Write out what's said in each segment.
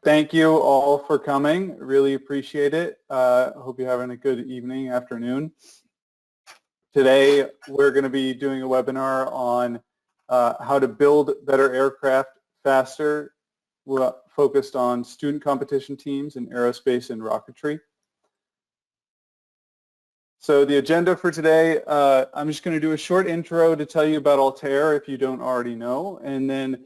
Thank you all for coming. Really appreciate it. Hope you're having a good evening, afternoon. Today, we're going to be doing a webinar on how to build better aircraft faster. We're focused on student competition teams in aerospace and rocketry. So the agenda for today, I'm just going to do a short intro to tell you about Altair if you don't already know, and then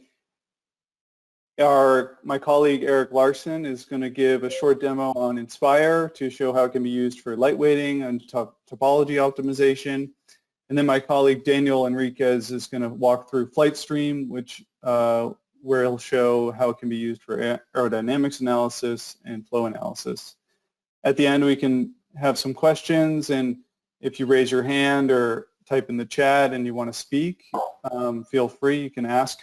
my colleague Eric Larson is going to give a short demo on Inspire to show how it can be used for lightweighting and topology optimization. And then my colleague Daniel Enriquez is going to walk through FlightStream, where he'll show how it can be used for aerodynamics analysis and flow analysis. At the end, we can have some questions, and if you raise your hand or type in the chat and you want to speak, feel free, you can ask.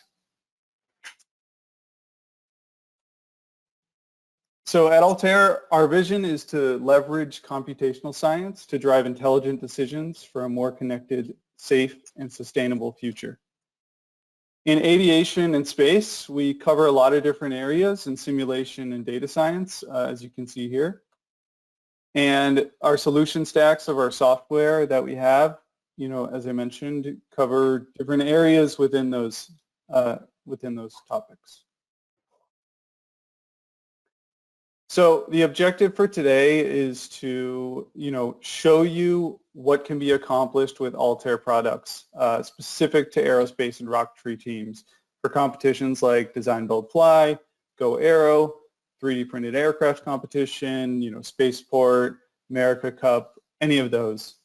So at Altair, our vision is to leverage computational science to drive intelligent decisions for a more connected, safe, and sustainable future. In aviation and space, we cover a lot of different areas in simulation and data science, as you can see here. And our solution stacks of our software that we have, as I mentioned, cover different areas within those topics. So the objective for today is to, show you what can be accomplished with Altair products specific to aerospace and rocketry teams for competitions like Design, Build, Fly, GoAERO, 3D printed aircraft competition, Spaceport, America Cup, any of those.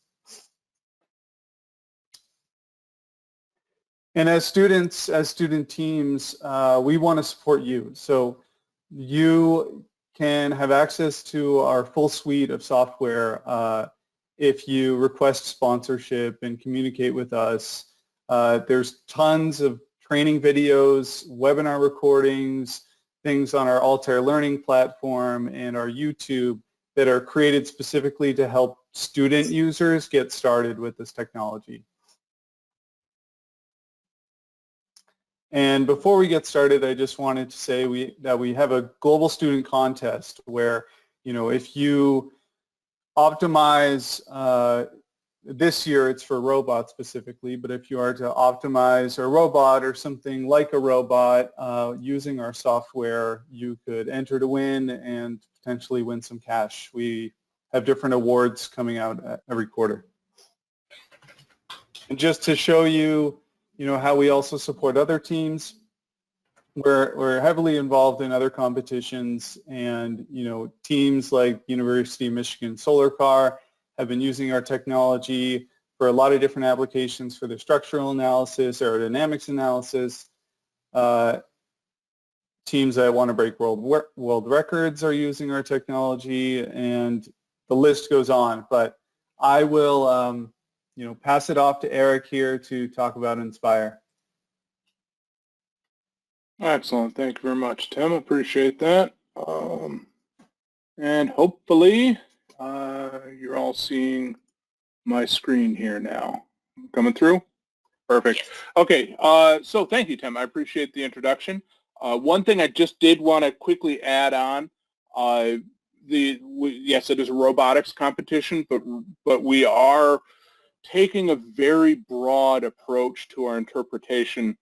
And as student teams, we want to support you. So you can have access to our full suite of software if you request sponsorship and communicate with us. There's tons of training videos, webinar recordings, things on our Altair Learning platform and our YouTube that are created specifically to help student users get started with this technology. And before we get started, I just wanted to say that we have a global student contest where, if you optimize, this year it's for robots specifically, but if you are to optimize a robot or something like a robot using our software, you could enter to win and potentially win some cash. We have different awards coming out every quarter. And just to show you, how we also support other teams. We're heavily involved in other competitions, and teams like University of Michigan Solar Car have been using our technology for a lot of different applications for their structural analysis, aerodynamics analysis. Teams that want to break world records are using our technology, and the list goes on. But I will pass it off to Eric here to talk about Inspire. Excellent. Thank you very much, Tim. Appreciate that. And hopefully you're all seeing my screen here now. Coming through? Perfect. Okay, so thank you, Tim. I appreciate the introduction. One thing I just did want to quickly add on, yes, it is a robotics competition, but we are taking a very broad approach to our interpretation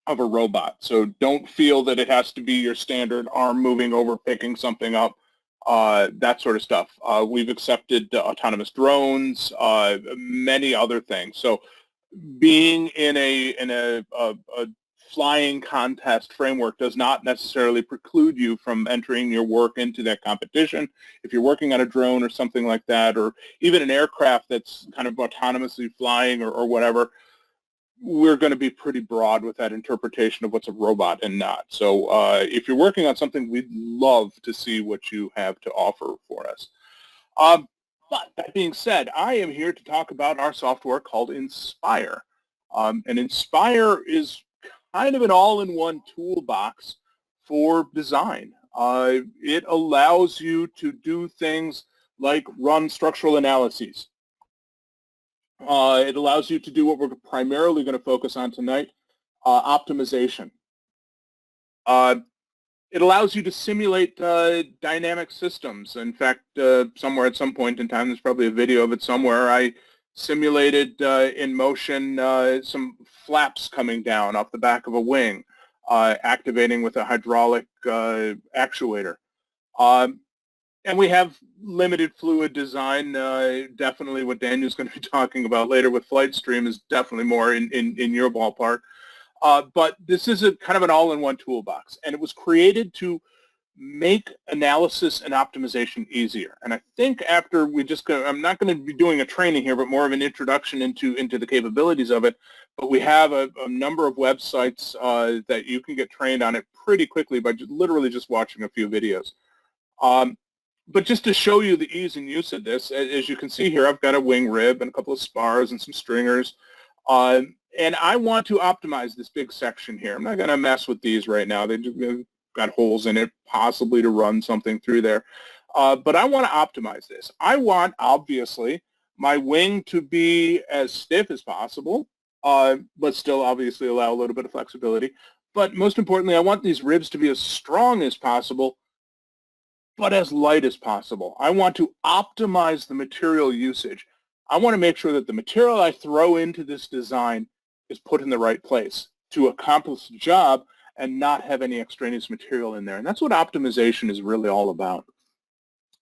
of a robot. So don't feel that it has to be your standard arm moving over, picking something up, that sort of stuff. We've accepted autonomous drones, many other things. So being in a flying contest framework does not necessarily preclude you from entering your work into that competition. If you're working on a drone or something like that, or even an aircraft that's kind of autonomously flying or whatever, we're going to be pretty broad with that interpretation of what's a robot and not. So if you're working on something, we'd love to see what you have to offer for us. But that being said, I am here to talk about our software called Inspire. And Inspire is kind of an all-in-one toolbox for design. It allows you to do things like run structural analyses. It allows you to do what we're primarily going to focus on tonight, optimization. it allows you to simulate dynamic systems. In fact, somewhere at some point in time, there's probably a video of it somewhere, I simulated in motion some flaps coming down off the back of a wing, activating with a hydraulic actuator. And we have limited fluid design. Definitely what Daniel's going to be talking about later with FlightStream is definitely more in your ballpark. But this is a kind of an all-in-one toolbox, and it was created to make analysis and optimization easier. And I think after I'm not going to be doing a training here, but more of an introduction into the capabilities of it. But we have a number of websites that you can get trained on it pretty quickly by literally just watching a few videos. But just to show you the ease and use of this, as you can see here, I've got a wing rib and a couple of spars and some stringers. And I want to optimize this big section here. I'm not going to mess with these right now. They've got holes in it, possibly to run something through there. But I want to optimize this. I want, obviously, my wing to be as stiff as possible, but still obviously allow a little bit of flexibility. But most importantly, I want these ribs to be as strong as possible, but as light as possible. I want to optimize the material usage. I want to make sure that the material I throw into this design is put in the right place to accomplish the job and not have any extraneous material in there. And that's what optimization is really all about.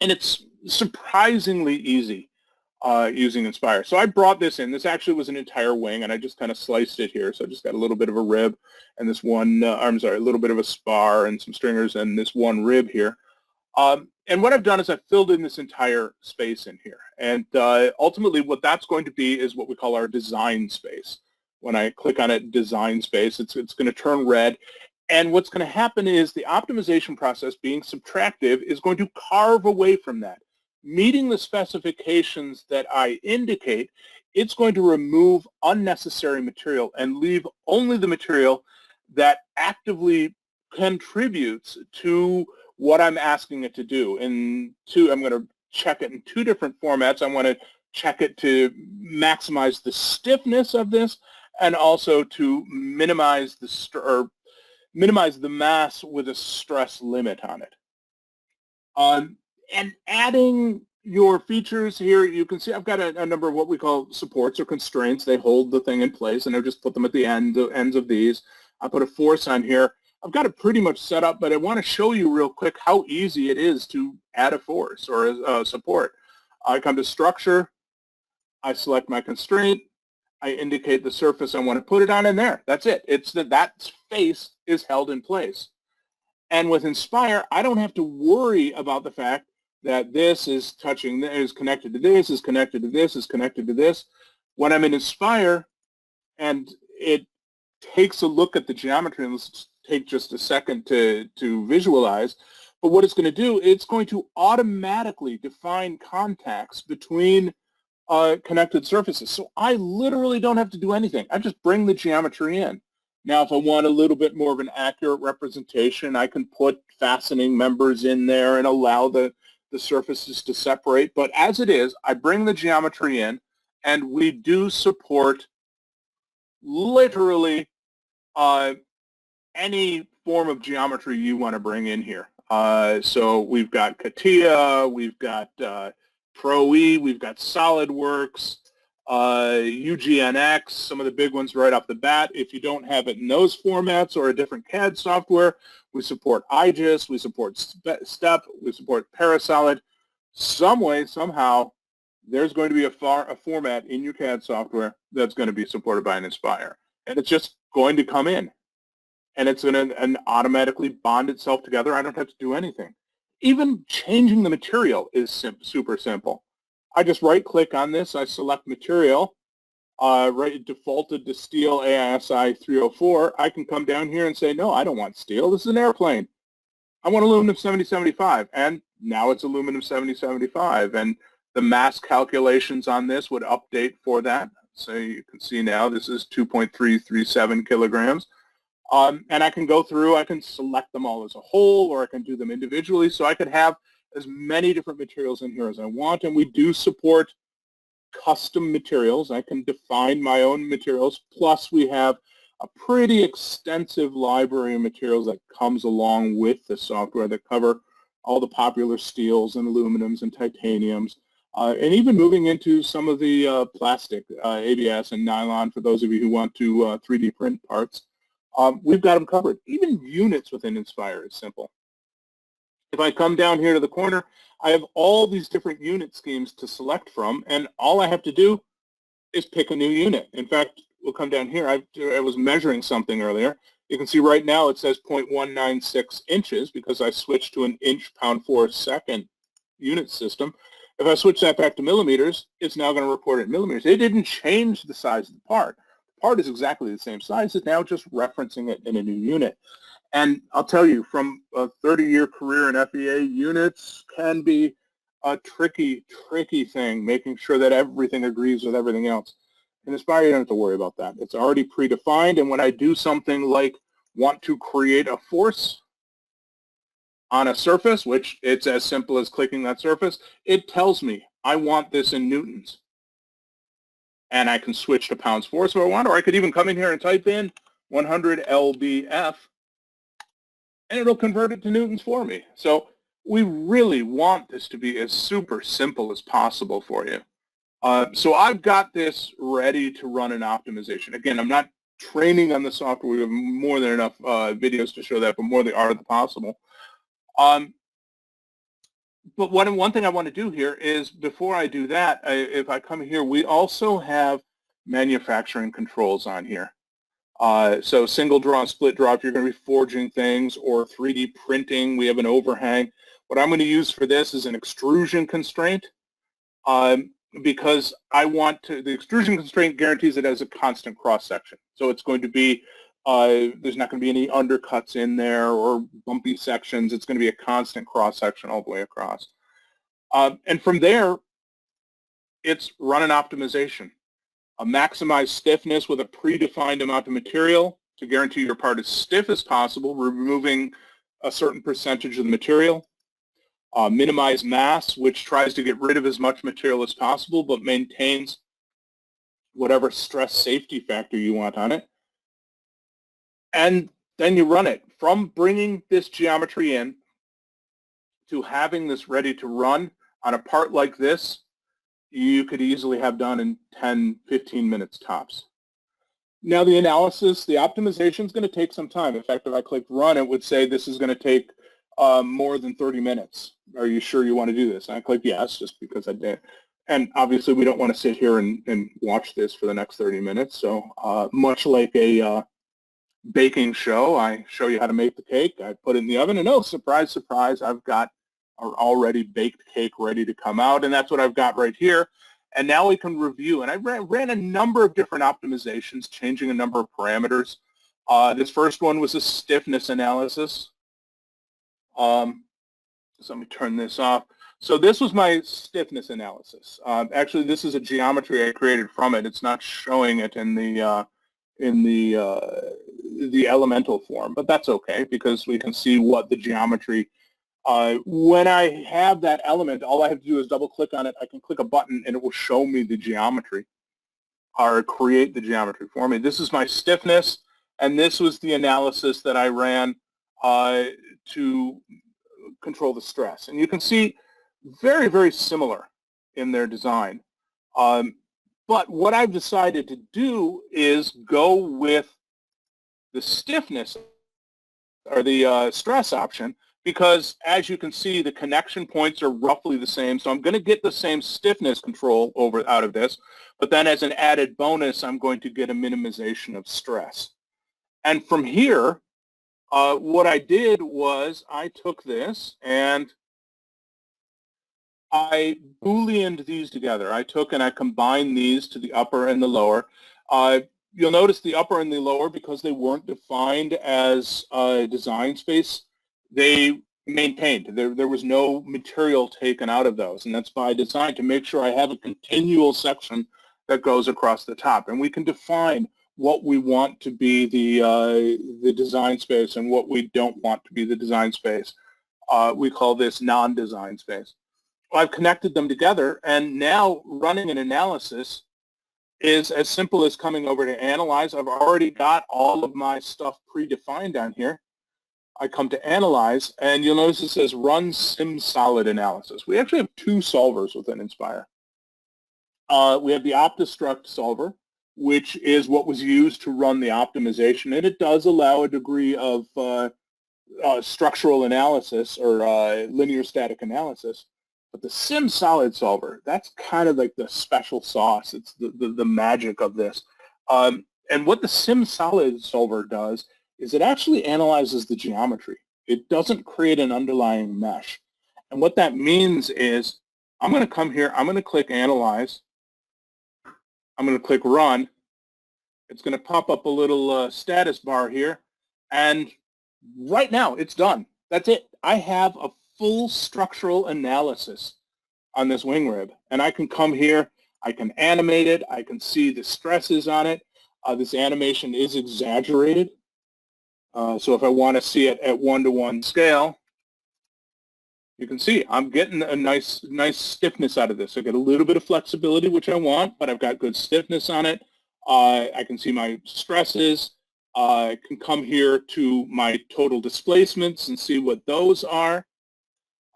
And it's surprisingly easy using Inspire. So I brought this in. This actually was an entire wing, and I just kind of sliced it here. So I just got a little bit of a rib and this one, a little bit of a spar and some stringers and this one rib here. And what I've done is I've filled in this entire space in here. And ultimately what that's going to be is what we call our design space. When I click on it, design space, it's going to turn red. And what's going to happen is the optimization process, being subtractive, is going to carve away from that. Meeting the specifications that I indicate, it's going to remove unnecessary material and leave only the material that actively contributes to what I'm asking it to do. I'm going to check it in two different formats. I want to check it to maximize the stiffness of this and also to minimize the mass with a stress limit on it. And adding your features here, you can see I've got a number of what we call supports or constraints. They hold the thing in place, and I just put them at the ends of these. I put a force on here. I've got it pretty much set up, but I want to show you real quick how easy it is to add a force or a support. I come to structure, I select my constraint, I indicate the surface I want to put it on, and there, that's it. It's that face is held in place. And with Inspire, I don't have to worry about the fact that this is connected to this, is connected to this, is connected to this. When I'm in Inspire and it takes a look at the geometry, and let's take just a second to visualize, but what it's going to do, it's going to automatically define contacts between connected surfaces. So I literally don't have to do anything. I just bring the geometry in. Now, if I want a little bit more of an accurate representation, I can put fastening members in there and allow the surfaces to separate. But as it is, I bring the geometry in, and we do support literally any form of geometry you want to bring in here. So we've got CATIA, we've got Pro-E, we've got SolidWorks, UGNX, some of the big ones right off the bat. If you don't have it in those formats or a different CAD software, we support IGES, we support STEP, we support Parasolid. Some way, somehow, there's going to be a format in your CAD software that's going to be supported by an Inspire. And it's just going to come in. And it's going to automatically bond itself together. I don't have to do anything. Even changing the material is super simple. I just right-click on this. I select material. Defaulted to steel AISI 304. I can come down here and say, no, I don't want steel. This is an airplane. I want aluminum 7075. And now it's aluminum 7075. And the mass calculations on this would update for that. So you can see now this is 2.337 kilograms. And I can go through, I can select them all as a whole, or I can do them individually. So I could have as many different materials in here as I want. And we do support custom materials. I can define my own materials. Plus we have a pretty extensive library of materials that comes along with the software that cover all the popular steels and aluminums and titaniums, and even moving into some of the plastic, ABS and nylon for those of you who want to 3D print parts. We've got them covered. Even units within Inspire is simple. If I come down here to the corner, I have all these different unit schemes to select from, and all I have to do is pick a new unit. In fact, we'll come down here. I was measuring something earlier. You can see right now it says 0.196 inches because I switched to an inch pound for second unit system. If I switch that back to millimeters, it's now going to report it in millimeters. It didn't change the size of the part. The part is exactly the same size. It's now just referencing it in a new unit. And I'll tell you, from a 30-year career in FEA, units can be a tricky, tricky thing, making sure that everything agrees with everything else. In Inspire, you don't have to worry about that. It's already predefined, and when I do something like want to create a force on a surface, which it's as simple as clicking that surface, it tells me I want this in newtons. And I can switch to pounds force if I want, or I could even come in here and type in 100 lbf, and it'll convert it to newtons for me. So we really want this to be as super simple as possible for you. So I've got this ready to run an optimization. Again, I'm not training on the software. We have more than enough videos to show that, but more the art of the possible. But one thing I want to do here is, before I do that, if I come here, we also have manufacturing controls on here. So single draw and split draw, if you're going to be forging things, or 3D printing, we have an overhang. What I'm going to use for this is an extrusion constraint, because I want to, the extrusion constraint guarantees it has a constant cross-section. So it's going to be, there's not going to be any undercuts in there or bumpy sections. It's going to be a constant cross-section all the way across. And from there, it's run an optimization. Maximize stiffness with a predefined amount of material to guarantee your part as stiff as possible, removing a certain percentage of the material. Minimize mass, which tries to get rid of as much material as possible but maintains whatever stress safety factor you want on it. And then you run it. From bringing this geometry in to having this ready to run on a part like this, you could easily have done in 10, 15 minutes tops. Now the analysis, the optimization is going to take some time. In fact, if I clicked run, it would say this is going to take more than 30 minutes. Are you sure you want to do this? And I clicked yes, just because I did. And obviously we don't want to sit here and watch this for the next 30 minutes. So much like a baking show, I show you how to make the cake. I put it in the oven, and oh, surprise, surprise, I've got our already baked cake ready to come out, and that's what I've got right here. And now we can review. And I ran a number of different optimizations, changing a number of parameters. This first one was a stiffness analysis. So let me turn this off. So this was my stiffness analysis. Actually, this is a geometry I created from it. It's not showing it in the elemental form, but that's okay because we can see what the geometry. When I have that element, all I have to do is double click on it. I can click a button and it will show me the geometry or create the geometry for me. This is my stiffness, and this was the analysis that I ran to control the stress. And you can see very, very similar in their design. But what I've decided to do is go with the stiffness or the stress option, because as you can see, the connection points are roughly the same. So I'm going to get the same stiffness control out of this, but then as an added bonus, I'm going to get a minimization of stress. And from here, what I did was I took this and I Booleaned these together. I took and I combined these to the upper and the lower. You'll notice the upper and the lower, because they weren't defined as design space, they maintained. There was no material taken out of those, and that's by design to make sure I have a continual section that goes across the top. And we can define what we want to be the design space and what we don't want to be the design space. We call this non-design space. I've connected them together, and now running an analysis, is as simple as coming over to Analyze. I've already got all of my stuff predefined down here. I come to Analyze, and you'll notice it says Run SimSolid Analysis. We actually have two solvers within Inspire. We have the OptiStruct solver, which is what was used to run the optimization, and it does allow a degree of structural analysis or linear static analysis. But the SimSolid solver, that's kind of like the special sauce. It's the magic of this. And what the SimSolid solver does is it actually analyzes the geometry. It doesn't create an underlying mesh. And what that means is I'm going to come here, I'm going to click Analyze, I'm going to click Run. It's going to pop up a little status bar here, and right now it's done. That's it. I have a full structural analysis on this wing rib, and I can come here, I can animate it, I can see the stresses on it. This animation is exaggerated, so if I want to see it at 1-to-1 scale, you can see I'm getting a nice stiffness out of this. I get a little bit of flexibility, which I want, but I've got good stiffness on it. I can see my stresses. I can come here to my total displacements and see what those are.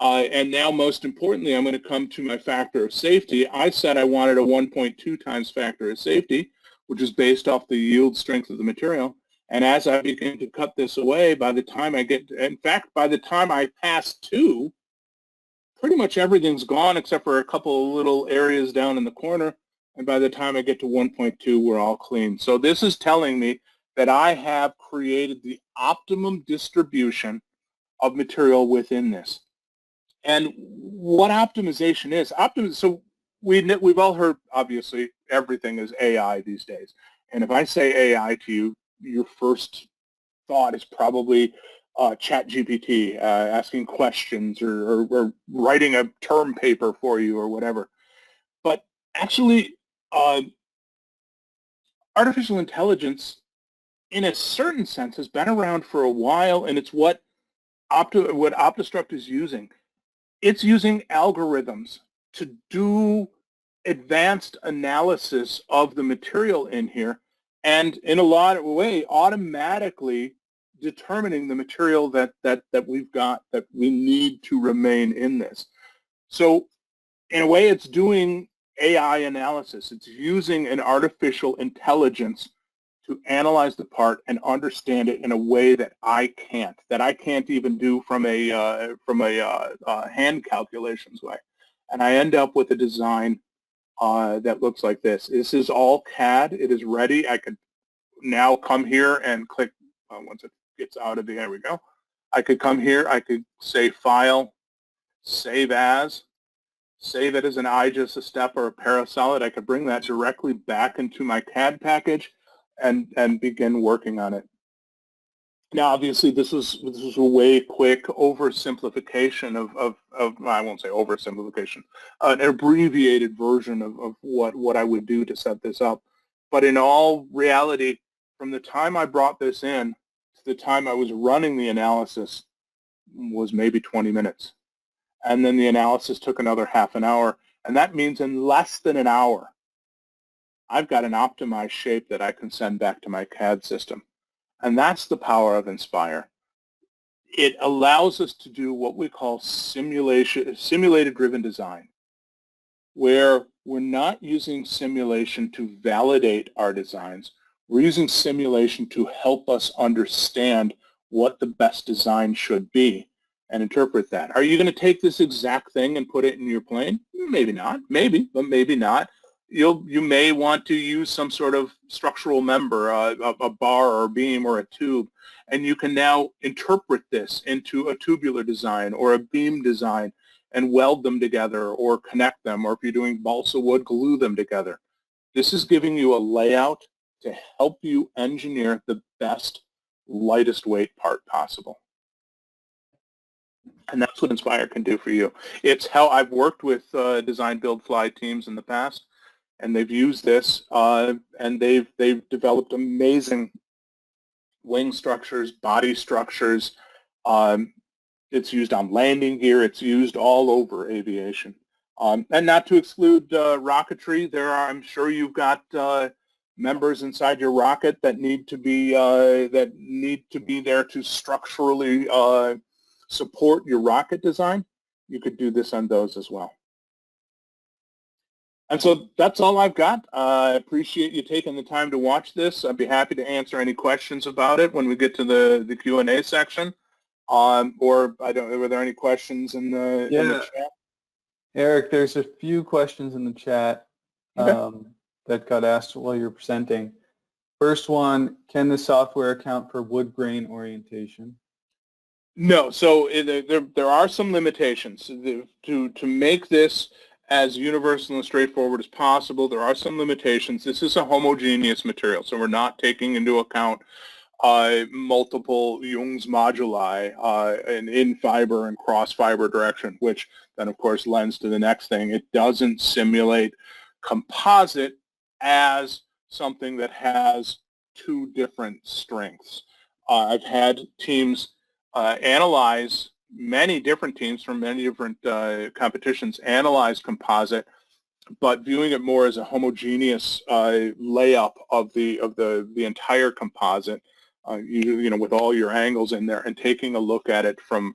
And now, most importantly, I'm going to come to my factor of safety. I said I wanted a 1.2 times factor of safety, which is based off the yield strength of the material. And as I begin to cut this away, by the time I get, in fact, by the time I pass 2, pretty much everything's gone except for a couple of little areas down in the corner. And by the time I get to 1.2, we're all clean. So this is telling me that I have created the optimum distribution of material within this. And what optimization is, so we've all heard, obviously, everything is AI these days. And if I say AI to you, your first thought is probably ChatGPT, asking questions or writing a term paper for you or whatever. But actually, artificial intelligence, in a certain sense, has been around for a while, and it's what OptiStruct is using. It's using algorithms to do advanced analysis of the material in here, and in a lot of way, automatically determining the material that we've got that we need to remain in this. So in a way, it's doing AI analysis. It's using an artificial intelligence to analyze the part and understand it in a way that I can't even do from a hand calculations way. And I end up with a design that looks like this. This is all CAD. It is ready. I could now come here and click, once it gets out of there we go. I could come here, I could say File, Save As, save it as an IGES, a step, or a Parasolid. I could bring that directly back into my CAD package and begin working on it. Now, obviously, this was a way quick oversimplification of I won't say oversimplification, an abbreviated version of what I would do to set this up. But in all reality, from the time I brought this in to the time I was running the analysis was maybe 20 minutes. And then the analysis took another half an hour. And that means in less than an hour, I've got an optimized shape that I can send back to my CAD system. And that's the power of Inspire. It allows us to do what we call simulated-driven design, where we're not using simulation to validate our designs. We're using simulation to help us understand what the best design should be and interpret that. Are you going to take this exact thing and put it in your plane? Maybe not. Maybe, but maybe not. You may want to use some sort of structural member, a bar or a beam or a tube, and you can now interpret this into a tubular design or a beam design and weld them together or connect them, or if you're doing balsa wood, glue them together. This is giving you a layout to help you engineer the best, lightest weight part possible. And that's what Inspire can do for you. It's how I've worked with design, build, fly teams in the past, and they've used this, and they've developed amazing wing structures, body structures. It's used on landing gear. It's used all over aviation. And not to exclude rocketry, I'm sure you've got members inside your rocket that need to be there to structurally support your rocket design. You could do this on those as well. And so that's all I've got. I appreciate you taking the time to watch this. I'd be happy to answer any questions about it when we get to the Q&A section. Or were there any questions in the chat? Eric, there's a few questions in the chat that got asked while you were presenting. First one, can the software account for wood grain orientation? No, so there are some limitations. To make this as universal and straightforward as possible, there are some limitations. This is a homogeneous material, so we're not taking into account multiple Young's moduli in fiber and cross fiber direction, which then of course lends to the next thing. It doesn't simulate composite as something that has two different strengths. I've had teams analyze, many different teams from many different competitions analyze composite, but viewing it more as a homogeneous layup of the entire composite, you know, with all your angles in there, and taking a look at it from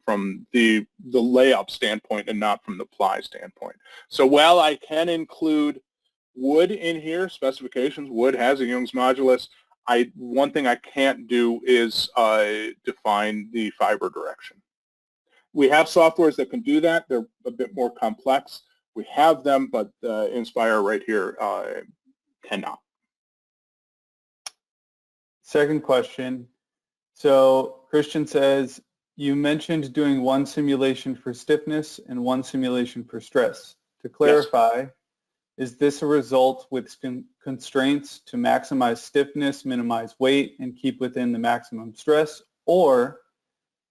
the layup standpoint and not from the ply standpoint. So while I can include wood in here, specifications, wood has a Young's modulus, one thing I can't do is define the fiber direction. We have softwares that can do that. They're a bit more complex. We have them, but Inspire right here cannot. Second question. So Christian says, you mentioned doing one simulation for stiffness and one simulation for stress. To clarify, yes. Is this a result with constraints to maximize stiffness, minimize weight, and keep within the maximum stress? Or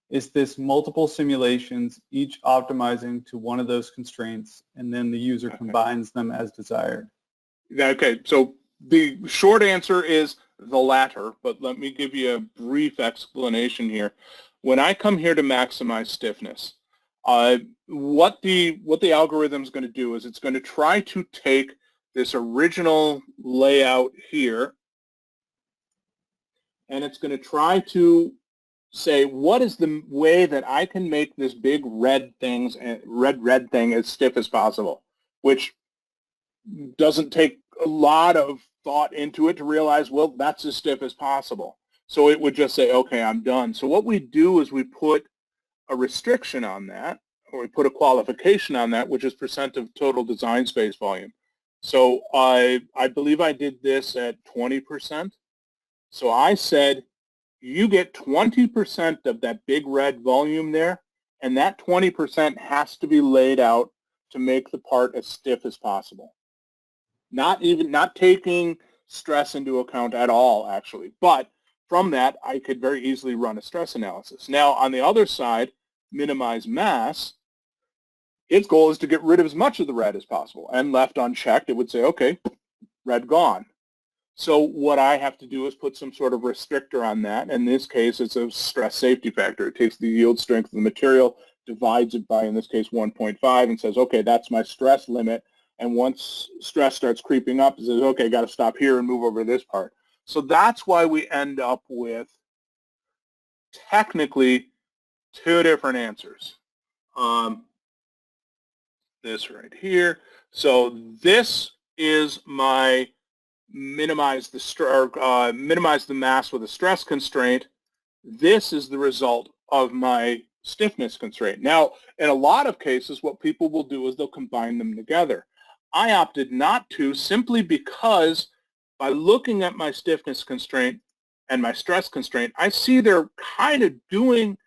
is this multiple simulations, each optimizing to one of those constraints, and then the user combines them as desired? Okay, so the short answer is the latter, but let me give you a brief explanation here. When I come here to maximize stiffness, what the algorithm is going to do is it's going to try to take this original layout here, and it's going to try to say, what is the way that I can make this big red thing as stiff as possible, which doesn't take a lot of thought into it to realize, well, that's as stiff as possible. So it would just say, okay, I'm done. So what we do is we put a restriction on that, or we put a qualification on that, which is % of total design space volume. So I believe I did this at 20%. So I said, you get 20% of that big red volume there, and that 20% has to be laid out to make the part as stiff as possible. Not taking stress into account at all, actually. But from that, I could very easily run a stress analysis. Now, on the other side, minimize mass, its goal is to get rid of as much of the red as possible. And left unchecked, it would say, okay, red gone. So what I have to do is put some sort of restrictor on that. In this case, it's a stress safety factor. It takes the yield strength of the material, divides it by, in this case, 1.5, and says, okay, that's my stress limit. And once stress starts creeping up, it says, okay, got to stop here and move over to this part. So that's why we end up with technically two different answers. This right here. So this is my minimize the mass with a stress constraint. This is the result of my stiffness constraint. Now, in a lot of cases, what people will do is they'll combine them together. I opted not to, simply because by looking at my stiffness constraint and my stress constraint, I see they're kind of doing,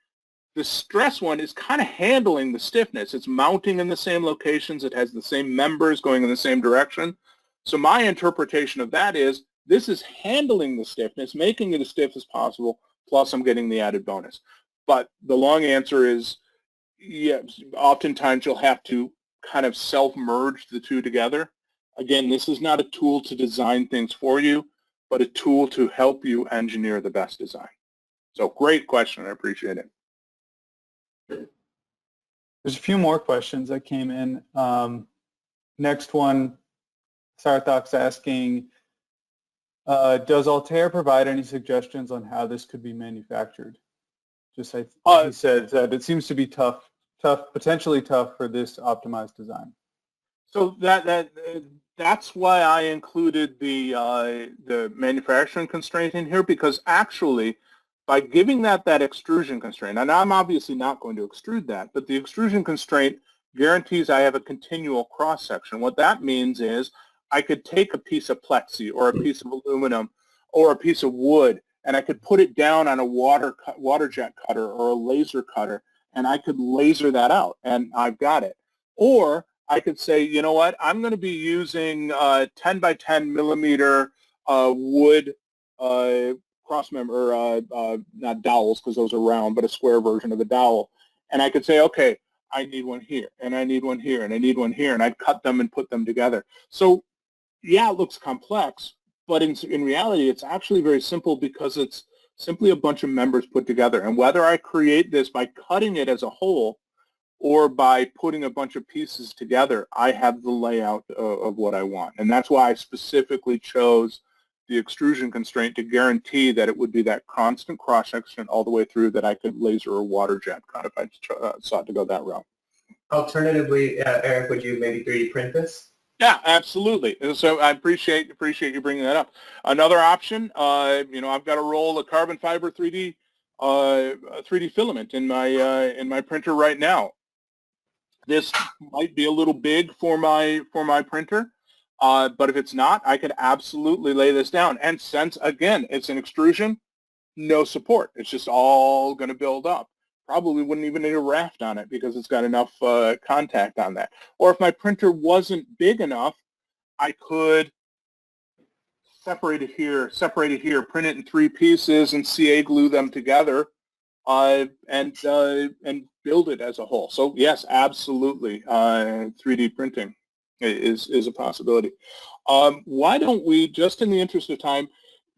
the stress one is kind of handling the stiffness. It's mounting in the same locations. It has the same members going in the same direction. So my interpretation of that is this is handling the stiffness, making it as stiff as possible, plus I'm getting the added bonus. But the long answer is, yes, oftentimes you'll have to kind of self-merge the two together. Again, this is not a tool to design things for you, but a tool to help you engineer the best design. So great question. I appreciate it. There's a few more questions that came in. Next one, Sarthak's asking, does Altair provide any suggestions on how this could be manufactured? He said that it seems to be tough, potentially tough for this optimized design. So that's why I included the manufacturing constraint in here, because actually by giving that extrusion constraint, and I'm obviously not going to extrude that, but the extrusion constraint guarantees I have a continual cross section. What that means is I could take a piece of plexi or a piece of aluminum or a piece of wood, and I could put it down on a water jet cutter or a laser cutter, and I could laser that out, and I've got it. Or I could say, you know what, I'm going to be using 10 by 10 millimeter wood cross-member, not dowels because those are round, but a square version of a dowel. And I could say, okay, I need one here, and I need one here, and I need one here, and I'd cut them and put them together. So yeah, it looks complex, but in reality, it's actually very simple because it's simply a bunch of members put together. And whether I create this by cutting it as a whole or by putting a bunch of pieces together, I have the layout of what I want. And that's why I specifically chose the extrusion constraint to guarantee that it would be that constant cross-section all the way through that I could laser or water jet cut if I sought to go that route. Alternatively, Eric, would you maybe 3D print this? Yeah, absolutely. So I appreciate you bringing that up. Another option, I've got a roll of carbon fiber 3D filament in my printer right now. This might be a little big for my printer, but if it's not, I could absolutely lay this down. And since, again, it's an extrusion, no support. It's just all going to build up. Probably wouldn't even need a raft on it because it's got enough contact on that. Or if my printer wasn't big enough, I could separate it here, print it in 3 pieces, and CA glue them together, and build it as a whole. So yes, absolutely, 3D printing is a possibility. Why don't we, just in the interest of time,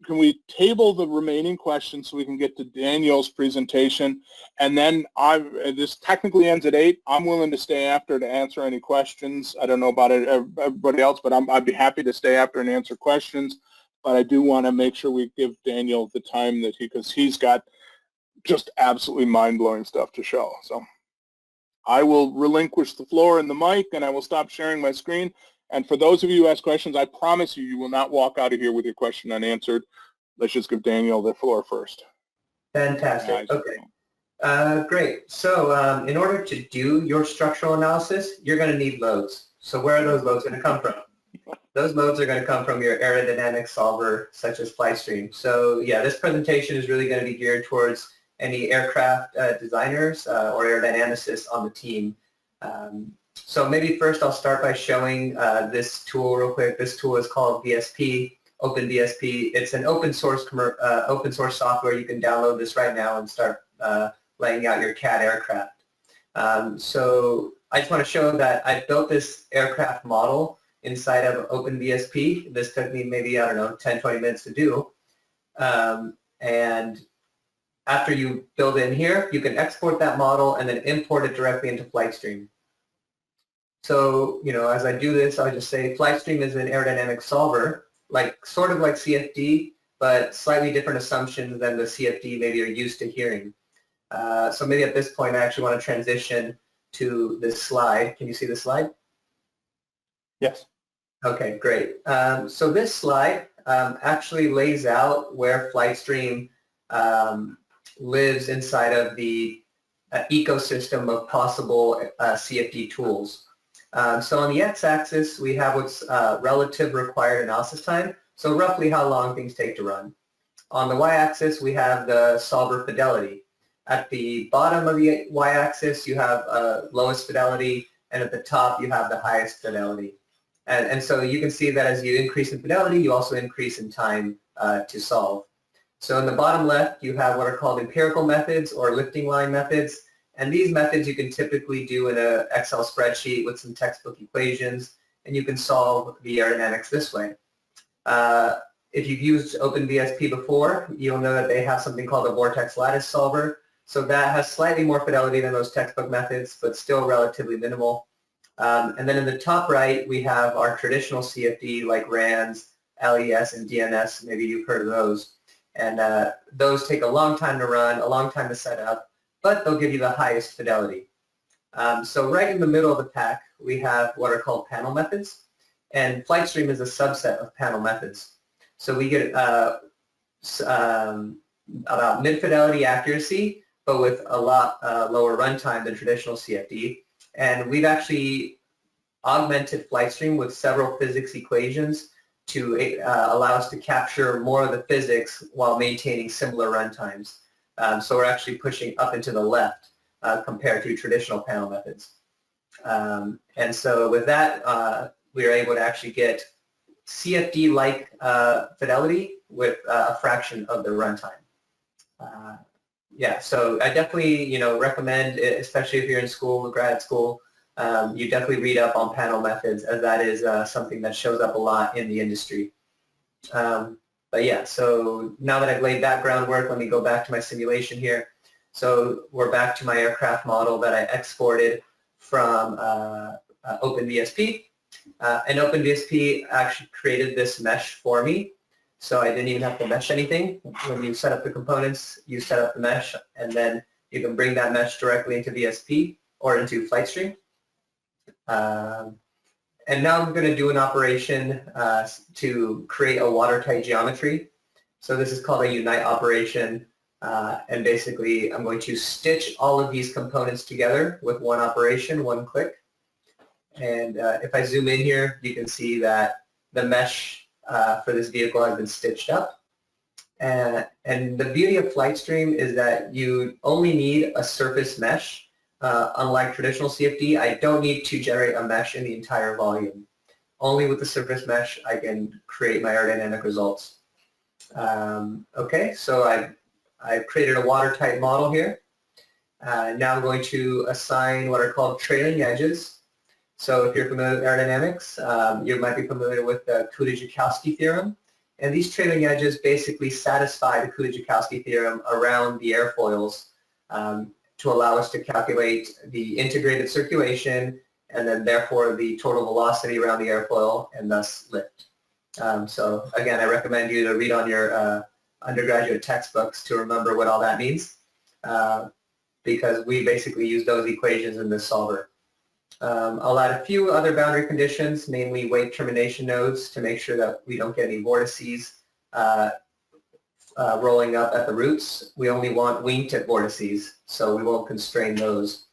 can we table the remaining questions so we can get to Daniel's presentation? And then this technically ends at 8. I'm willing to stay after to answer any questions. I don't know about everybody else, but I'd be happy to stay after and answer questions. But I do want to make sure we give Daniel the time that because he's got just absolutely mind-blowing stuff to show. So I will relinquish the floor and the mic, and I will stop sharing my screen. And for those of you who ask questions, I promise you will not walk out of here with your question unanswered. Let's just give Daniel the floor first. Fantastic. Okay. Great. So in order to do your structural analysis, you're going to need loads. So where are those loads going to come from? Those loads are going to come from your aerodynamic solver, such as FlightStream. So yeah, this presentation is really going to be geared towards any aircraft designers or aerodynamicists on the team. So maybe first I'll start by showing this tool real quick. This tool is called VSP, OpenVSP. It's an open source software. You can download this right now and start laying out your CAD aircraft. So I just want to show that I built this aircraft model inside of OpenVSP. This took me maybe, 10, 20 minutes to do. And after you build in here, you can export that model and then import it directly into FlightStream. So, as I do this, I'll just say FlightStream is an aerodynamic solver, sort of like CFD, but slightly different assumptions than the CFD maybe you're used to hearing. So maybe at this point, I actually want to transition to this slide. Can you see the slide? Yes. Okay, great. So this slide actually lays out where FlightStream lives inside of the ecosystem of possible CFD tools. So on the x-axis, we have what's relative required analysis time, so roughly how long things take to run. On the y-axis, we have the solver fidelity. At the bottom of the y-axis, you have lowest fidelity, and at the top, you have the highest fidelity. And so you can see that as you increase in fidelity, you also increase in time to solve. So in the bottom left, you have what are called empirical methods or lifting line methods. And these methods you can typically do in an Excel spreadsheet with some textbook equations, and you can solve the aerodynamics this way. If you've used OpenVSP before, you'll know that they have something called a vortex lattice solver. So that has slightly more fidelity than those textbook methods, but still relatively minimal. And then in the top right, we have our traditional CFD like RANs, LES, and DNS. Maybe you've heard of those. And those take a long time to run, a long time to set up, but they'll give you the highest fidelity. So right in the middle of the pack, we have what are called panel methods. And FlightStream is a subset of panel methods. So we get about mid-fidelity accuracy, but with a lot lower runtime than traditional CFD. And we've actually augmented FlightStream with several physics equations to allow us to capture more of the physics while maintaining similar runtimes. So we're actually pushing up and to the left compared to traditional panel methods. And so with that, we are able to actually get CFD-like fidelity with a fraction of the runtime. Yeah, so I definitely, recommend, especially if you're in school, grad school, you definitely read up on panel methods, as that is something that shows up a lot in the industry. But yeah, so now that I've laid that groundwork, let me go back to my simulation here. So we're back to my aircraft model that I exported from OpenVSP. And OpenVSP actually created this mesh for me. So I didn't even have to mesh anything. When you set up the components, you set up the mesh, and then you can bring that mesh directly into VSP or into FlightStream. And now I'm going to do an operation to create a watertight geometry. So this is called a unite operation. And basically, I'm going to stitch all of these components together with one operation, one click. And if I zoom in here, you can see that the mesh for this vehicle has been stitched up. And the beauty of FlightStream is that you only need a surface mesh. Unlike traditional CFD, I don't need to generate a mesh in the entire volume. Only with the surface mesh, I can create my aerodynamic results. Okay, so I've created a watertight model here. Now I'm going to assign what are called trailing edges. So if you're familiar with aerodynamics, you might be familiar with the Kuta-Joukowski theorem. And these trailing edges basically satisfy the Kuta-Joukowski theorem around the airfoils to allow us to calculate the integrated circulation and then therefore the total velocity around the airfoil and thus lift. So again, I recommend you to read on your undergraduate textbooks to remember what all that means because we basically use those equations in this solver. I'll add a few other boundary conditions, namely weight termination nodes, to make sure that we don't get any vortices rolling up at the roots. We only want wingtip vortices, so we won't constrain those.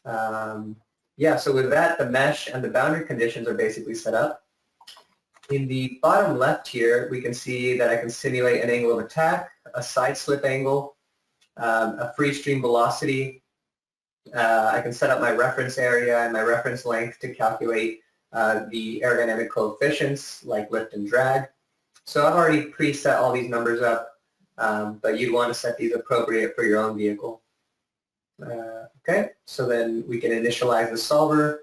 Yeah, so with that, the mesh and the boundary conditions are basically set up. In the bottom left here, we can see that I can simulate an angle of attack, a side slip angle, a free stream velocity. I can set up my reference area and my reference length to calculate the aerodynamic coefficients like lift and drag. So I've already preset all these numbers up, but you'd want to set these appropriate for your own vehicle. Okay, so then we can initialize the solver.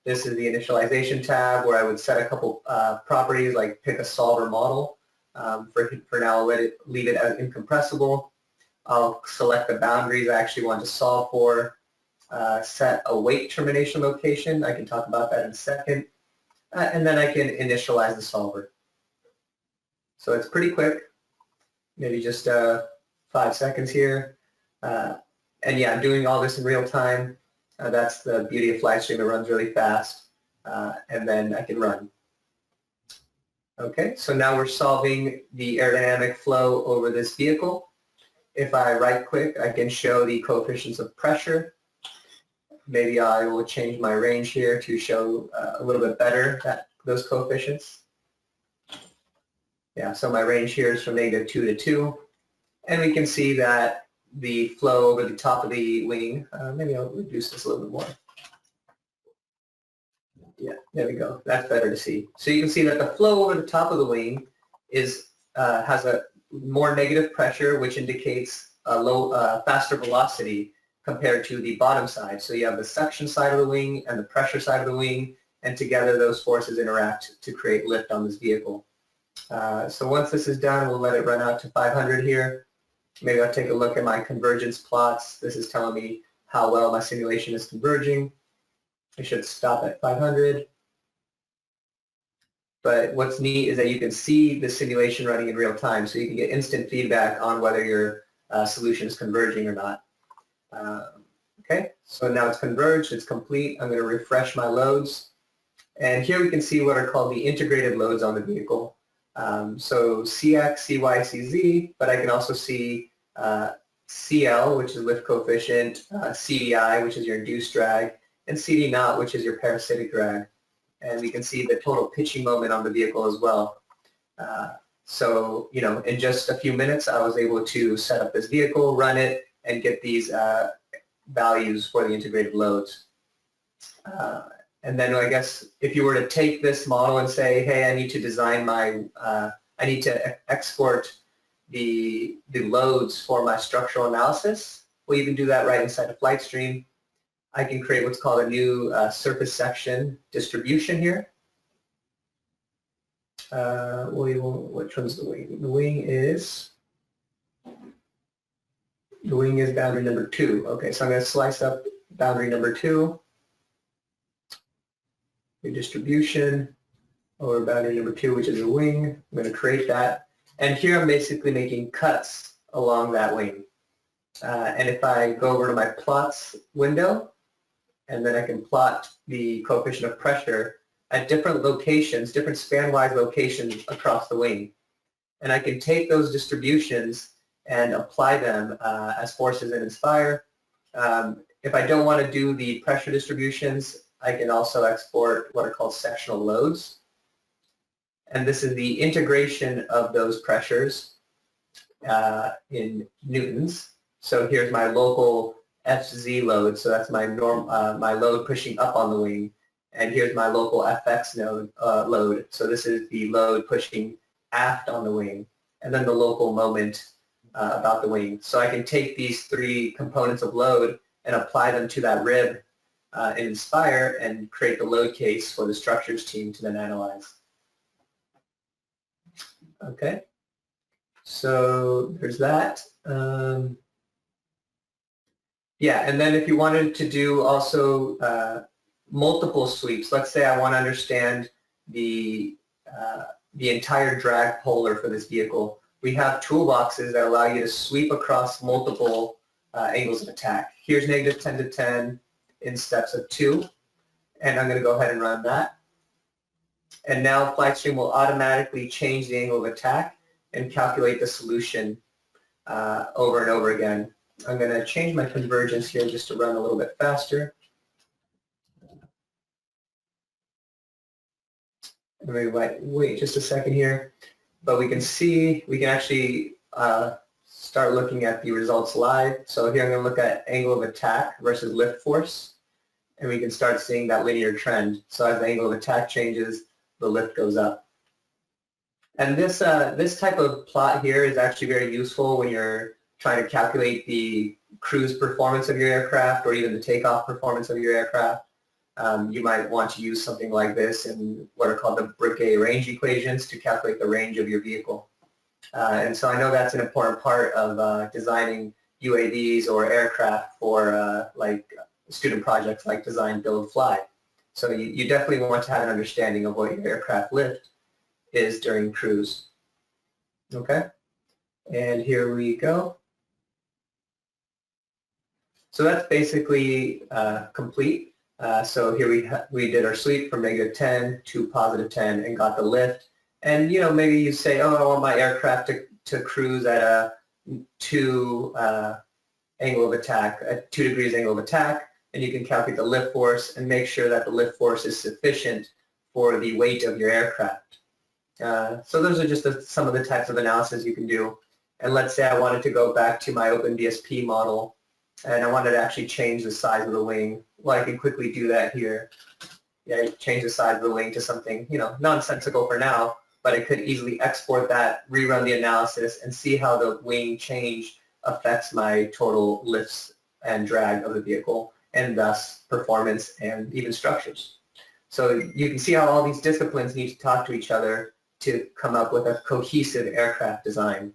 This is the initialization tab where I would set a couple properties like pick a solver model. For now, I'll leave it as incompressible. I'll select the boundaries I actually want to solve for. Set a weight termination location. I can talk about that in a second. And then I can initialize the solver. So it's pretty quick, maybe just 5 seconds here. And yeah, I'm doing all this in real time. That's the beauty of FlightStream. It runs really fast. And then I can run. Okay, so now we're solving the aerodynamic flow over this vehicle. If I right-click, I can show the coefficients of pressure. Maybe I will change my range here to show a little bit better those coefficients. Yeah, so my range here is from -2 to 2. And we can see that the flow over the top of the wing, maybe I'll reduce this a little bit more. Yeah, there we go. That's better to see. So you can see that the flow over the top of the wing has a more negative pressure, which indicates a faster velocity compared to the bottom side. So you have the suction side of the wing and the pressure side of the wing, and together those forces interact to create lift on this vehicle. So once this is done, we'll let it run out to 500 here. Maybe I'll take a look at my convergence plots. This is telling me how well my simulation is converging. I should stop at 500. But what's neat is that you can see the simulation running in real time, so you can get instant feedback on whether your solution is converging or not. Okay, so now it's converged, it's complete. I'm going to refresh my loads. And here we can see what are called the integrated loads on the vehicle. So CX, CY, CZ, but I can also see CL, which is lift coefficient, CDI, which is your induced drag, and CD naught, which is your parasitic drag. And we can see the total pitching moment on the vehicle as well. So, you know, in just a few minutes, I was able to set up this vehicle, run it, and get these values for the integrated loads. And then I guess if you were to take this model and say, hey, I need to design my, I need to export the loads for my structural analysis, well, you can do that right inside of FlightStream. I can create what's called a new surface section distribution here. Which one's the wing? The wing is boundary number 2. Okay, so I'm going to slice up boundary number 2. The distribution over boundary number 2, which is a wing. I'm going to create that. And here I'm basically making cuts along that wing. And if I go over to my plots window, and then I can plot the coefficient of pressure at different locations, different span-wise locations across the wing. And I can take those distributions and apply them as forces in Inspire. If I don't want to do the pressure distributions, I can also export what are called sectional loads. And this is the integration of those pressures in newtons. So here's my local FZ load, so that's my my load pushing up on the wing, and here's my local FX load, so this is the load pushing aft on the wing, and then the local moment about the wing. So I can take these 3 components of load and apply them to that rib in Inspire and create the load case for the structures team to then analyze. Okay, so there's that. Yeah, and then if you wanted to do also multiple sweeps, let's say I want to understand the entire drag polar for this vehicle, we have toolboxes that allow you to sweep across multiple angles of attack. Here's -10 to 10 in steps of 2, and I'm going to go ahead and run that. And now FlightStream will automatically change the angle of attack and calculate the solution over and over again. I'm going to change my convergence here just to run a little bit faster. Wait just a second here. But we can see, we can actually start looking at the results live. So here I'm going to look at angle of attack versus lift force. And we can start seeing that linear trend. So as the angle of attack changes, the lift goes up. And this type of plot here is actually very useful when you're trying to calculate the cruise performance of your aircraft or even the takeoff performance of your aircraft. You might want to use something like this in what are called the Bricquet range equations to calculate the range of your vehicle. And so I know that's an important part of designing UAVs or aircraft for like student projects like Design, Build, Fly. So you definitely want to have an understanding of what your aircraft lift is during cruise. Okay, and here we go. So that's basically complete. So here we did our sweep from -10 to +10 and got the lift. And you know, maybe you say, oh, I want my aircraft to cruise at a 2 angle of attack, at 2 degrees angle of attack, and you can calculate the lift force and make sure that the lift force is sufficient for the weight of your aircraft. So those are just some of the types of analysis you can do. And let's say I wanted to go back to my OpenBSP model and I wanted to actually change the size of the wing. Well, I can quickly do that here. Yeah, change the size of the wing to something, you know, nonsensical for now, but I could easily export that, rerun the analysis, and see how the wing change affects my total lifts and drag of the vehicle, and thus performance and even structures. So you can see how all these disciplines need to talk to each other to come up with a cohesive aircraft design.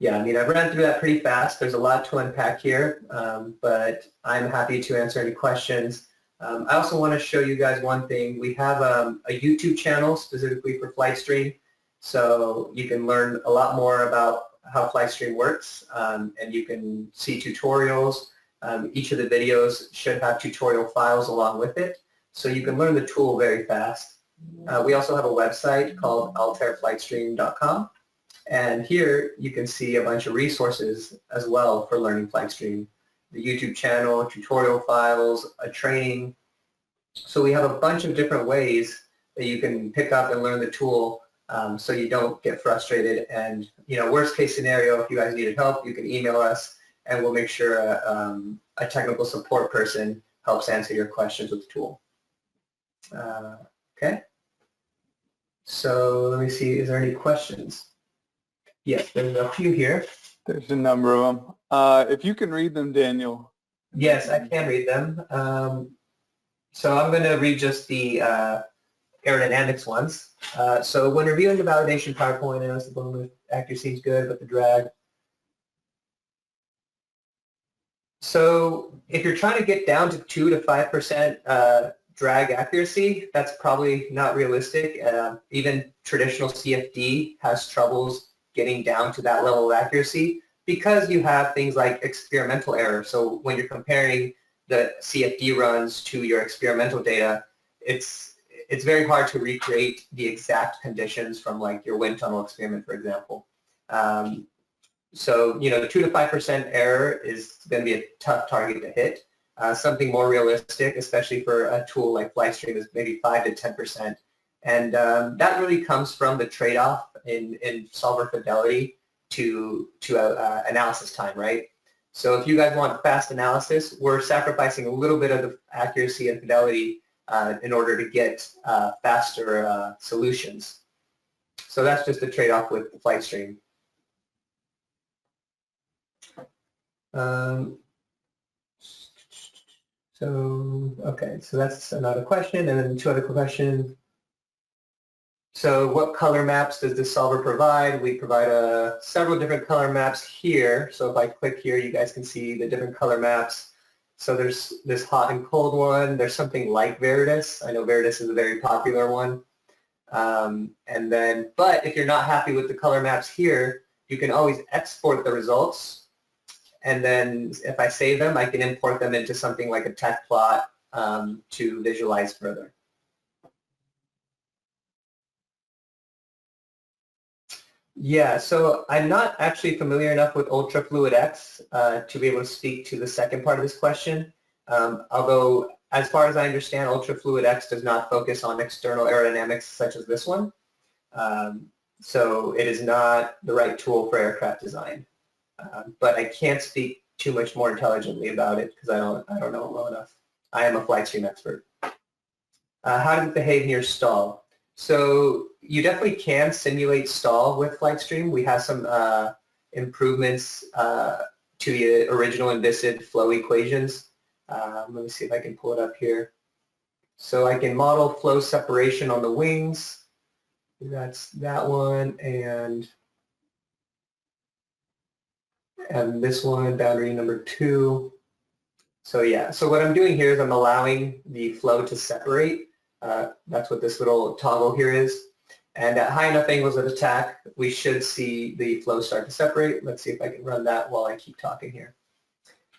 Yeah, I mean, I've ran through that pretty fast. There's a lot to unpack here, but I'm happy to answer any questions. I also want to show you guys one thing. We have a YouTube channel specifically for FlightStream, so you can learn a lot more about how FlightStream works, and you can see tutorials. Each of the videos should have tutorial files along with it, so you can learn the tool very fast. We also have a website called altairflightstream.com. And here you can see a bunch of resources as well for learning FlightStream. The YouTube channel, tutorial files, a training. So we have a bunch of different ways that you can pick up and learn the tool, so you don't get frustrated. And worst case scenario, if you guys needed help, you can email us and we'll make sure a technical support person helps answer your questions with the tool. Okay. So let me see, is there any questions? Yes, there's a few here. There's a number of them. If you can read them, Daniel. Yes, I can read them. So I'm going to read just the aerodynamics ones. So when reviewing the validation PowerPoint, I noticed the balloon lift accuracy is good, but the drag. So if you're trying to get down to 2 to 5% drag accuracy, that's probably not realistic. Even traditional CFD has troubles getting down to that level of accuracy because you have things like experimental error. So when you're comparing the CFD runs to your experimental data, it's very hard to recreate the exact conditions from like your wind tunnel experiment, for example. So 2 to 5% error is going to be a tough target to hit. Something more realistic, especially for a tool like FlightStream, is maybe 5 to 10%. And that really comes from the trade-off in solver fidelity to analysis time, right? So if you guys want fast analysis, we're sacrificing a little bit of the accuracy and fidelity in order to get faster solutions. So that's just a trade-off with the FlightStream. Okay, so that's another question, and then 2 other questions. So what color maps does this solver provide? We provide several different color maps here. So if I click here, you guys can see the different color maps. So there's this hot and cold one. There's something like Veritas. I know Veritas is a very popular one. But if you're not happy with the color maps here, you can always export the results. And then if I save them, I can import them into something like a tech plot to visualize further. Yeah, so I'm not actually familiar enough with UltraFluidX to be able to speak to the second part of this question. Although, as far as I understand, UltraFluidX does not focus on external aerodynamics such as this one. So it is not the right tool for aircraft design. But I can't speak too much more intelligently about it because I don't know it well enough. I am a FlightStream expert. How does it behave near stall? So you definitely can simulate stall with FlightStream. We have some improvements to the original envisaged flow equations. Let me see if I can pull it up here. So I can model flow separation on the wings. That's that one, and this one, boundary number 2. So yeah, so what I'm doing here is I'm allowing the flow to separate. That's what this little toggle here is. And at high enough angles of attack, we should see the flow start to separate. Let's see if I can run that while I keep talking here.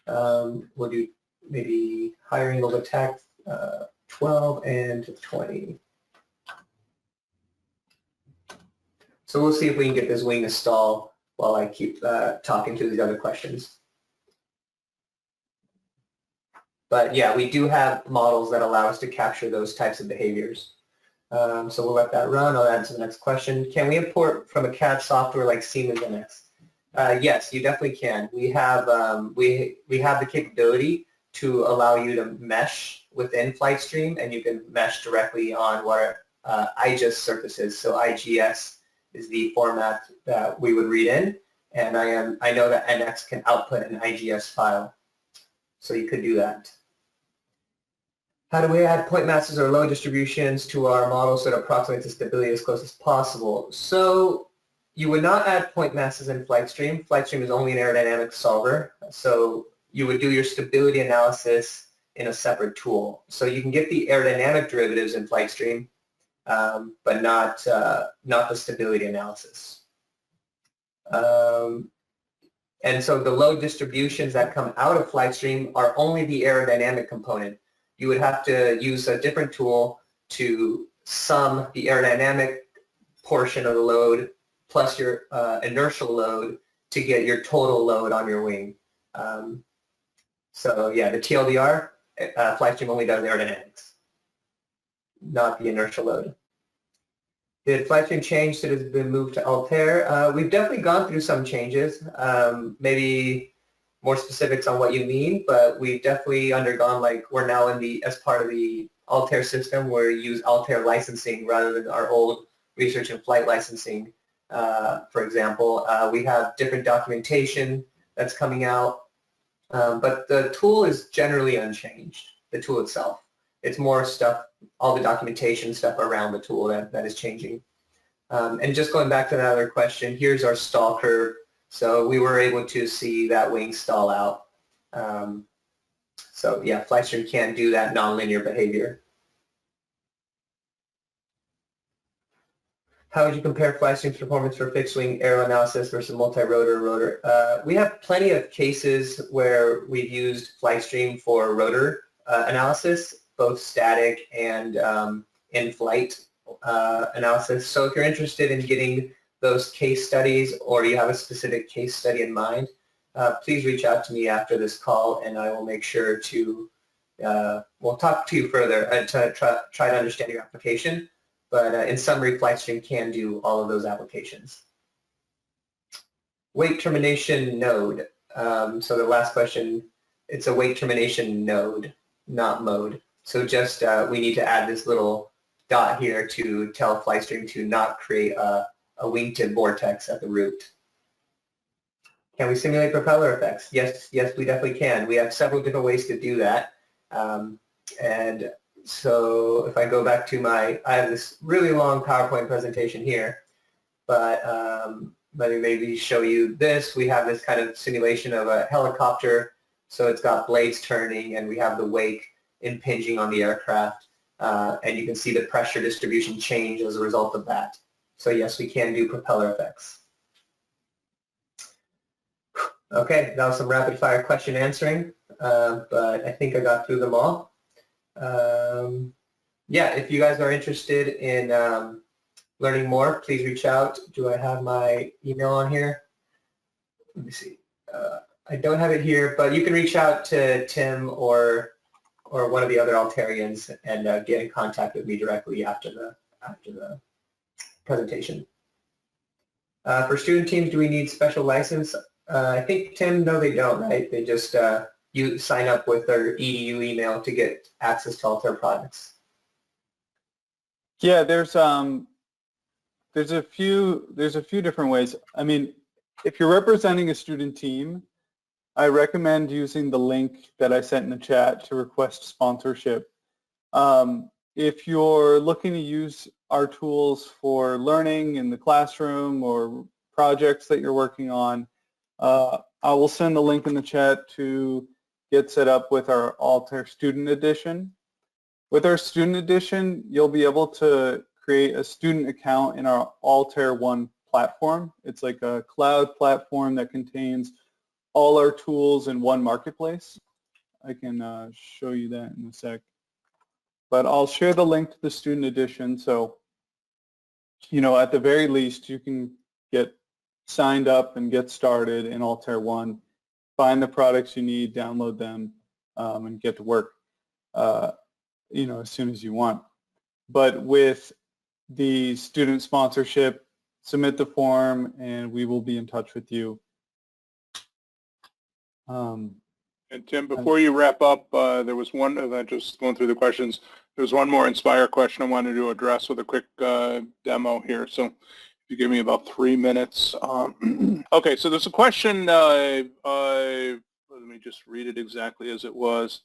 We'll do maybe higher angle of attack 12 and 20. So we'll see if we can get this wing to stall while I keep talking to these other questions. But yeah, we do have models that allow us to capture those types of behaviors. So we'll let that run. I'll answer the next question. Can we import from a CAD software like Siemens NX? Yes, you definitely can. We have the capability to allow you to mesh within FlightStream, and you can mesh directly on what IGES surfaces. So IGS is the format that we would read in, and I know that NX can output an IGS file, so you could do that. How do we add point masses or load distributions to our model so it approximates the stability as close as possible? So You would not add point masses in FlightStream. FlightStream is only an aerodynamics solver, so you would do your stability analysis in a separate tool. So you can get the aerodynamic derivatives in FlightStream, but not the stability analysis. And so the load distributions that come out of FlightStream are only the aerodynamic component. You would have to use a different tool to sum the aerodynamic portion of the load plus your inertial load to get your total load on your wing. So yeah, the TLDR, FlightStream only does aerodynamics, not the inertial load. Did FlightStream change that has been moved to Altair? We've definitely gone through some changes, maybe more specifics on what you mean, but we've definitely undergone, like we're now in the, as part of the Altair system, where we use Altair licensing rather than our old research and flight licensing. For example, we have different documentation that's coming out, but the tool is generally unchanged, the tool itself. It's more stuff, all the documentation stuff around the tool that is changing. And just going back to that other question, here's our stall curve. So we were able to see that wing stall out. So yeah, FlightStream can do that nonlinear behavior. How would you compare FlightStream's performance for fixed wing aero analysis versus multi-rotor rotor? We have plenty of cases where we've used FlightStream for rotor analysis, both static and in-flight analysis. So if you're interested in getting those case studies, or you have a specific case study in mind, please reach out to me after this call, and I will make sure to, we'll talk to you further to try to understand your application. But in summary, FlightStream can do all of those applications. Weight termination node. So the last question, it's a weight termination node, not mode. So just we need to add this little dot here to tell FlightStream to not create a wingtip vortex at the root. Can we simulate propeller effects? Yes, we definitely can. We have several different ways to do that. And so if I go back to I have this really long PowerPoint presentation here, but let me maybe show you this. We have this kind of simulation of a helicopter. So it's got blades turning, and we have the wake impinging on the aircraft. And you can see the pressure distribution change as a result of that. So yes, we can do propeller effects. Okay, that was some rapid fire question answering, but I think I got through them all. Yeah, if you guys are interested in learning more, please reach out. Do I have my email on here? Let me see. I don't have it here, but you can reach out to Tim or one of the other Altairians and get in contact with me directly after the presentation. For student teams, do we need special license? I think, Tim, no, they don't, right? They just you sign up with their EDU email to get access to Altair products. Yeah, there's a few different ways. I mean, if you're representing a student team, I recommend using the link that I sent in the chat to request sponsorship. If you're looking to use our tools for learning in the classroom or projects that you're working on, I will send the link in the chat to get set up with our Altair Student Edition. With our Student Edition, you'll be able to create a student account in our Altair One platform. It's like a cloud platform that contains all our tools in one marketplace. I can show you that in a sec. But I'll share the link to the Student Edition, so at the very least you can get signed up and get started in Altair One, find the products you need, download them, and get to work as soon as you want. But with the student sponsorship, submit the form and we will be in touch with you. And Tim, before you wrap up, there was one, just going through the questions, there's one more Inspire question I wanted to address with a quick demo here. So if you give me about 3 minutes. Okay, so there's a question, let me just read it exactly as it was.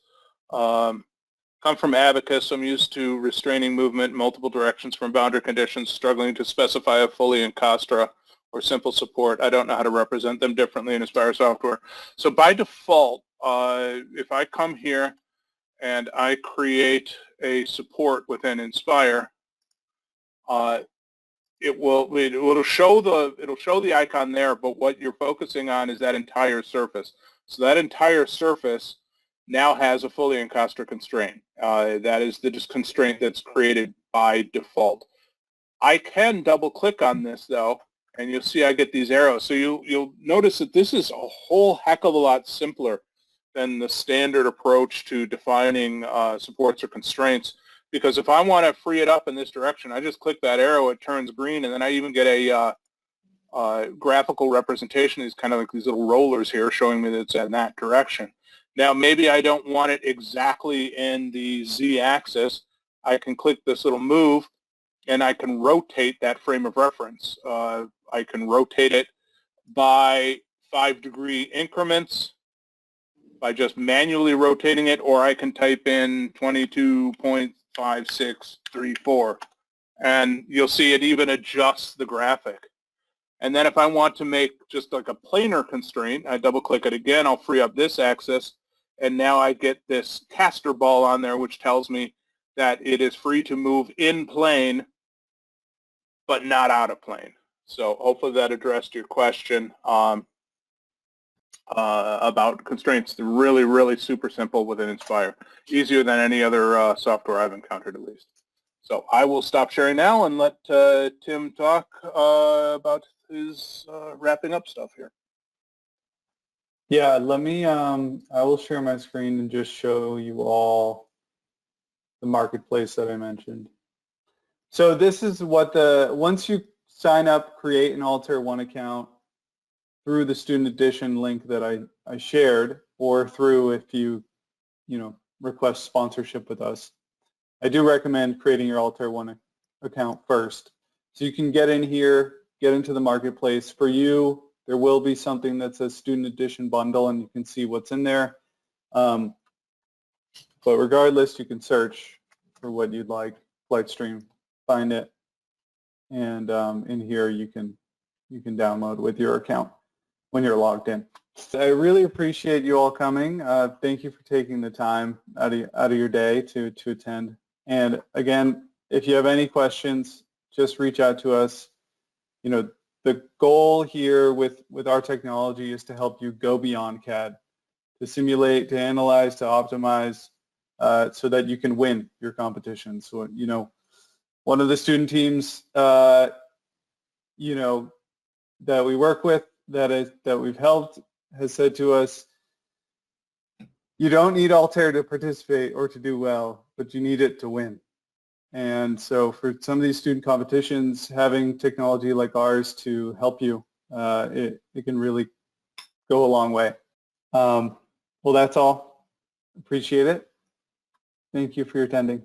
Come from Abacus. I'm used to restraining movement in multiple directions from boundary conditions, struggling to specify a fully in Castra. or simple support. I don't know how to represent them differently in Inspire software. So by default, if I come here and I create a support within Inspire, it'll show the icon there, but what you're focusing on is that entire surface. So that entire surface now has a fully encoster constraint. That is the constraint that's created by default. I can double click on this though, and you'll see I get these arrows. So you'll notice that this is a whole heck of a lot simpler than the standard approach to defining supports or constraints. Because if I want to free it up in this direction, I just click that arrow, it turns green, and then I even get a graphical representation. These kind of like these little rollers here showing me that it's in that direction. Now maybe I don't want it exactly in the Z-axis. I can click this little move, and I can rotate that frame of reference. I can rotate it by 5-degree increments by just manually rotating it, or I can type in 22.5634, and you'll see it even adjusts the graphic. And then if I want to make just like a planar constraint, I double click it again, I'll free up this axis, and now I get this caster ball on there, which tells me that it is free to move in plane, but not out of plane. So hopefully that addressed your question about constraints. They're really, really super simple within Inspire. Easier than any other software I've encountered, at least. So I will stop sharing now and let Tim talk about his wrapping up stuff here. Yeah, let me, I will share my screen and just show you all the marketplace that I mentioned. So this is what once you sign up, create an Altair One account through the Student Edition link that I shared, or through if you request sponsorship with us, I do recommend creating your Altair One account first. So you can get in here, get into the marketplace. For you, there will be something that says Student Edition Bundle, and you can see what's in there. But regardless, you can search for what you'd like, FlightStream, find it, and in here you can download with your account when you're logged in. I really appreciate you all coming. Thank you for taking the time out of your day to attend. And again, if you have any questions, just reach out to us. The goal here with our technology is to help you go beyond CAD, to simulate, to analyze, to optimize, so that you can win your competition. So, one of the student teams, that we work with, that we've helped, has said to us, you don't need Altair to participate or to do well, but you need it to win. And so for some of these student competitions, having technology like ours to help you, it can really go a long way. Well, that's all. Appreciate it. Thank you for your attending.